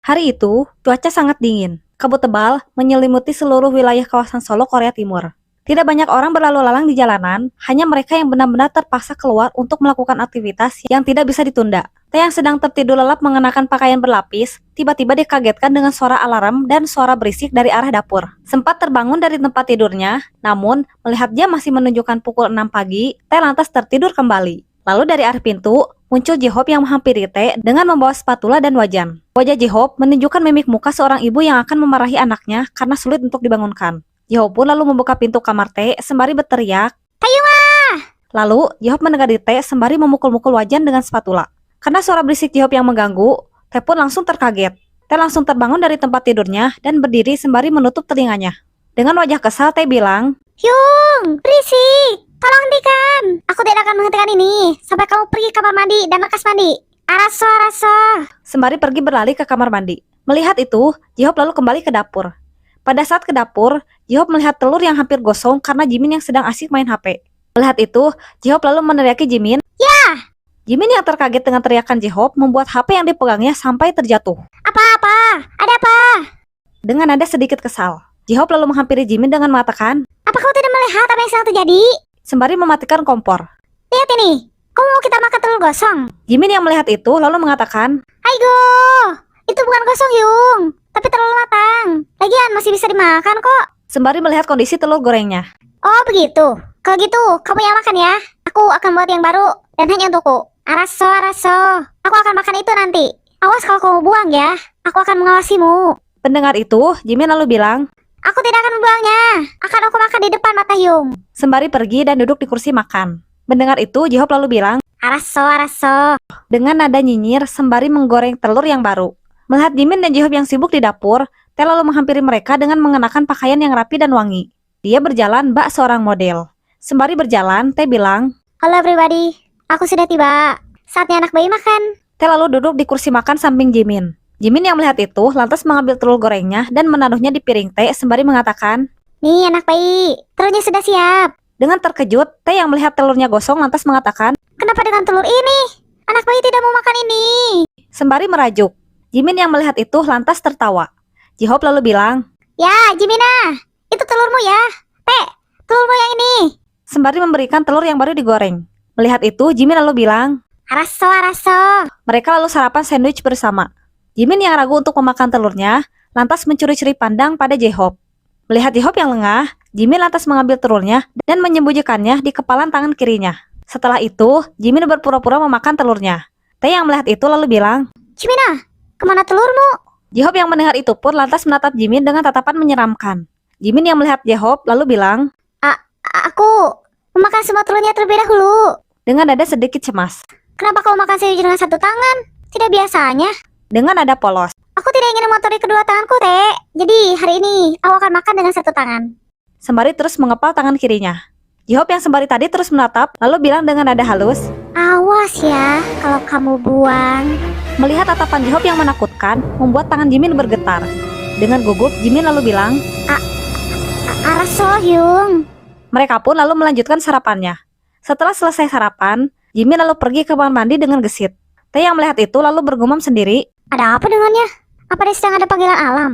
Hari itu, cuaca sangat dingin. Kabut tebal menyelimuti seluruh wilayah kawasan Solo, Korea Timur. Tidak banyak orang berlalu lalang di jalanan, hanya mereka yang benar-benar terpaksa keluar untuk melakukan aktivitas yang tidak bisa ditunda. Teh yang sedang tertidur lelap mengenakan pakaian berlapis, tiba-tiba dikagetkan dengan suara alarm dan suara berisik dari arah dapur. Sempat terbangun dari tempat tidurnya, namun melihat jam masih menunjukkan pukul 6 pagi, Teh lantas tertidur kembali. Lalu dari arah pintu, muncul J-Hope yang menghampiri Teh dengan membawa spatula dan wajan. Wajah J-Hope menunjukkan mimik muka seorang ibu yang akan memarahi anaknya karena sulit untuk dibangunkan. J-Hope pun lalu membuka pintu kamar Teh sembari berteriak, "Tayuma!" Lalu J-Hope mendekati Teh sembari memukul-mukul wajan dengan spatula. Karena suara berisik J-Hope yang mengganggu, Teh pun langsung terkaget. Teh langsung terbangun dari tempat tidurnya dan berdiri sembari menutup telinganya. Dengan wajah kesal, Teh bilang, Hyung, berisik! Tolong hentikan! Aku tidak akan menghentikan ini sampai kamu pergi kamar mandi dan lekas mandi. Araso. sembari pergi berlari ke kamar mandi. Melihat itu, J-Hope lalu kembali ke dapur. Pada saat ke dapur, J-Hope melihat telur yang hampir gosong karena Jimin yang sedang asik main HP. Melihat itu, J-Hope lalu meneriaki Jimin. Ya! Jimin yang terkaget dengan teriakan J-Hope membuat HP yang dipegangnya sampai terjatuh. Apa? Ada apa? Dengan nada sedikit kesal, J-Hope lalu menghampiri Jimin dengan mengatakan, Apa kamu tidak melihat apa yang sedang terjadi? sembari mematikan kompor. Lihat ini, kamu mau kita makan telur gosong? Jimin yang melihat itu lalu mengatakan, Aigo, itu bukan gosong Hyung, tapi telur matang. Lagian masih bisa dimakan kok. sembari melihat kondisi telur gorengnya. Oh begitu, kalau gitu kamu yang makan ya. Aku akan buat yang baru dan hanya untukku. Araso. Aku akan makan itu nanti. Awas kalau kamu buang ya, aku akan mengawasimu. Pendengar itu, Jimin lalu bilang, Aku tidak akan membuangnya. Akan aku makan di depan mata Hyung. sembari pergi dan duduk di kursi makan. Mendengar itu, J-Hope lalu bilang, Araso. dengan nada nyinyir sembari menggoreng telur yang baru. Melihat Jimin dan J-Hope yang sibuk di dapur, Teh lalu menghampiri mereka dengan mengenakan pakaian yang rapi dan wangi. Dia berjalan bak seorang model. Sembari berjalan, Teh bilang, Halo everybody, aku sudah tiba. Saatnya anak bayi makan. Teh lalu duduk di kursi makan samping Jimin. Jimin yang melihat itu lantas mengambil telur gorengnya dan menaruhnya di piring Teh sembari mengatakan, Nih anak bayi, telurnya sudah siap. dengan terkejut, Teh yang melihat telurnya gosong lantas mengatakan, Kenapa dengan telur ini? Anak bayi tidak mau makan ini. sembari merajuk. Jimin yang melihat itu lantas tertawa. J-Hope lalu bilang, Ya Jimina, itu telurmu ya. Telurmu yang ini. sembari memberikan telur yang baru digoreng. Melihat itu, Jimin lalu bilang, Araso. mereka lalu sarapan sandwich bersama. Jimin yang ragu untuk memakan telurnya, lantas mencuri-curi pandang pada J-Hope. Melihat J-Hope yang lengah, Jimin lantas mengambil telurnya dan menyembunyikannya di kepalan tangan kirinya. Setelah itu, Jimin berpura-pura memakan telurnya. Teh yang melihat itu lalu bilang, Jimina, kemana telurmu? J-Hope yang mendengar itu pun lantas menatap Jimin dengan tatapan menyeramkan. Jimin yang melihat J-Hope lalu bilang, Aku memakan semua telurnya terlebih dahulu. dengan nada sedikit cemas. Kenapa kau makan sandwich dengan satu tangan? Tidak biasanya. Dengan nada polos. Aku tidak ingin mengotori kedua tanganku, Teh. Jadi hari ini aku akan makan dengan satu tangan. Sembari terus mengepal tangan kirinya. J-Hope yang sembari tadi terus menatap, lalu bilang dengan nada halus, Awas ya kalau kamu buang. melihat tatapan J-Hope yang menakutkan, membuat tangan Jimin bergetar. Dengan gugup, Jimin lalu bilang, Araso Hyung. mereka pun lalu melanjutkan sarapannya. Setelah selesai sarapan, Jimin lalu pergi ke kamar mandi dengan gesit. Teh yang melihat itu lalu bergumam sendiri, Ada apa dengannya? Apa dia sedang ada panggilan alam?